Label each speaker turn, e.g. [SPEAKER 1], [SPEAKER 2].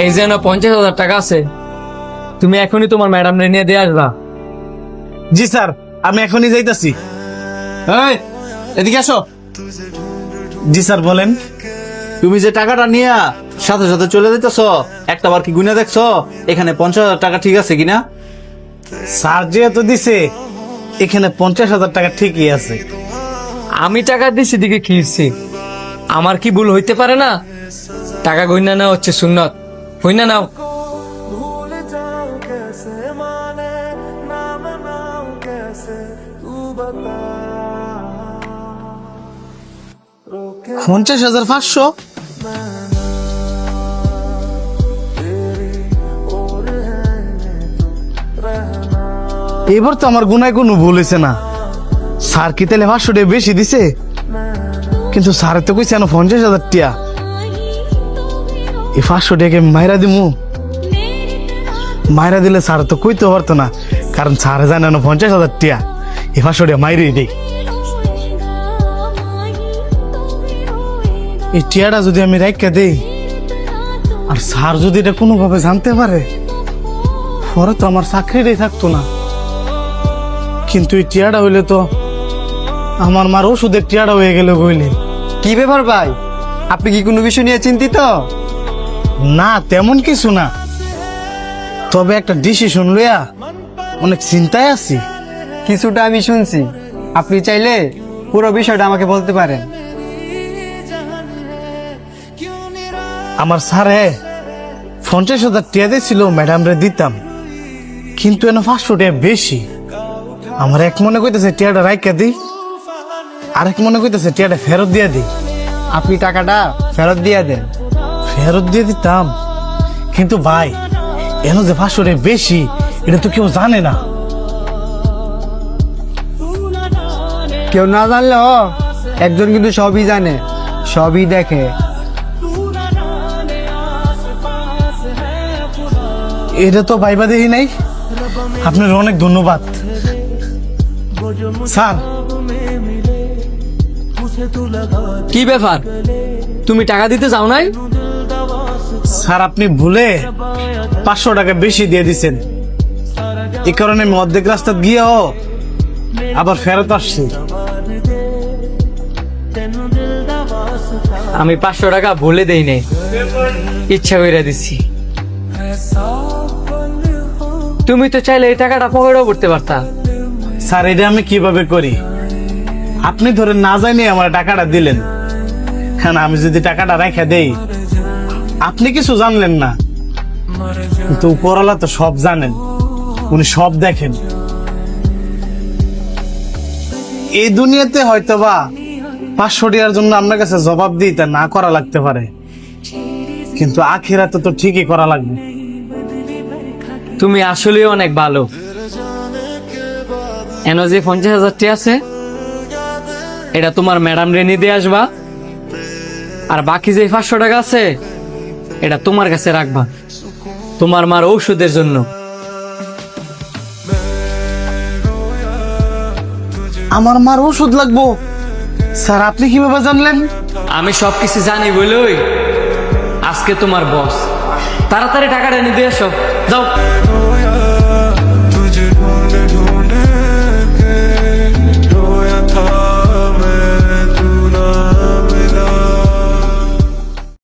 [SPEAKER 1] এই যেন 50,000 টাকা আছে, তুমি এখনই তোমার ম্যাডাম রে নিয়ে দিয়ে আসবা।
[SPEAKER 2] জি স্যার, আমি এখনই যাইতাছি। এই, এদিকে আসো। জি স্যার, বলেন।
[SPEAKER 3] তুমি যে টাকাটা নিয়ে সাথে সাথে চলে যেতেছ, একটা বার কি গুনে দেখছো এখানে 50,000 টাকা ঠিক আছে কিনা?
[SPEAKER 2] স্যার যেহেতু দিছে, এখানে 50,000 টাকা ঠিকই আছে।
[SPEAKER 1] আমি টাকা দিছি দিকে কি হইছে? আমার কি ভুল হইতে পারে না? টাকা গইনা নেওয়া হচ্ছে সুন্নত, হইনা নাও।
[SPEAKER 4] भूल जाऊं कैसे माने ना मनाऊं कैसे तू बता रोके
[SPEAKER 2] 50,500?
[SPEAKER 4] और रहने तो रहना
[SPEAKER 2] এবার তো আমার গুনায় কোনো ভুল হয়েছে না। স্যার কি তাহলে 500 টাকা বেশি দিছে? কিন্তু স্যার তো কইছে না 50,000 টাকা। এই 500 টাকা মাইরা দিমু। মাইরা দিলে স্যার তো কইতে পারতো না, কারণ স্যার জানে না 50,000 টাকা। এই 500 টাকা মাইরেই দেই। এই টিয়াটা যদি আমি রাইখা দেই, আর স্যার যদি এটা কোনোভাবে জানতে পারে, পরে তো আমার চাকরিটাই থাকতো না। কিন্তু এই টিয়াটা হইলে তো আমার মার ওষুধের টিয়াটা হয়ে গেল বইলে।
[SPEAKER 5] কি ব্যাপার ভাই, আপনি কি কোনো বিষয় নিয়ে চিন্তিত?
[SPEAKER 2] না, তেমন কিছু না, তবে একটা ডিসিশন লইয়া অনেক চিন্তায় আছি।
[SPEAKER 5] কিছুটা আমি শুনছি, আপনি চাইলে পুরো বিষয়টা আমাকে বলতে পারেন।
[SPEAKER 2] আমার স্যারে 50,000 টাকা দিয়েছিল, ম্যাডাম রে দিতাম, কিন্তু এনে 500 টাকা বেশি। আমার এক মনে কইতেছে টিয়াটা রাইখা দিই, আরেক মনে কইতেছে টিয়াটা ফেরত দিয়ে দিই।
[SPEAKER 5] আপনি টাকাটা ফেরত দিয়ে দেন।
[SPEAKER 2] ফেরত দিয়ে দিতাম, কিন্তু ভাই এন যে 500 টাকা বেশি, এটা তো কেউ জানে না।
[SPEAKER 5] কেউ না জানলেও একজন কিন্তু সবই জানে, সবই দেখে।
[SPEAKER 2] এটা তো ভাইবা দেখি নাই। আপনার অনেক ধন্যবাদ স্যার।
[SPEAKER 1] কি ব্যাপার, তুমি টাকা দিতে যাও নাই?
[SPEAKER 2] স্যার আপনি ভুলে 500 টাকা বেশি দিয়ে দিছেন, এই কারণে আমি অর্ধেক রাস্তা গিয়েও আবার ফেরত আসছি।
[SPEAKER 1] আমি 500 টাকা ভুলে দেই নাই, ইচ্ছা কইরা দিছি। তুমি তো চাইলে এই টাকাটা পকেটও করতে পারতা।
[SPEAKER 2] স্যার এটা আমি কিভাবে করি? আপনি ধরে না জানিয়ে আমার টাকাটা দিলেন, হ্যাঁ আমি যদি টাকাটা রেখে দেই, আপনি কিছু জানলেন না, কিন্তু উপরওয়ালা তো সব জানেন, উনি সব দেখেন। এই দুনিয়াতে হয়তোবা 500 টাকার জন্য আপনার কাছে জবাব দিই তা না করা লাগতে পারে, কিন্তু আখিরাতে তো ঠিকই করা লাগবে।
[SPEAKER 1] তুমি আসলেই অনেক ভালো। এন যে 50,000 টাকা আছে, এটা তোমার ম্যাডাম রে নিয়ে দিয়ে আসবা, আর বাকি যে 500 টাকা আছে এটা তোমার কাছে রাখবা, তোমার মার ঔষধের জন্য।
[SPEAKER 2] আমার মার ওষুধ লাগবো? স্যার আপনি কিভাবে জানলেন?
[SPEAKER 1] আমি সবকিছু জানি বলেই আজকে তোমার বস। তাড়াতাড়ি টাকাটা নিয়ে দিয়ে আসো, যাও।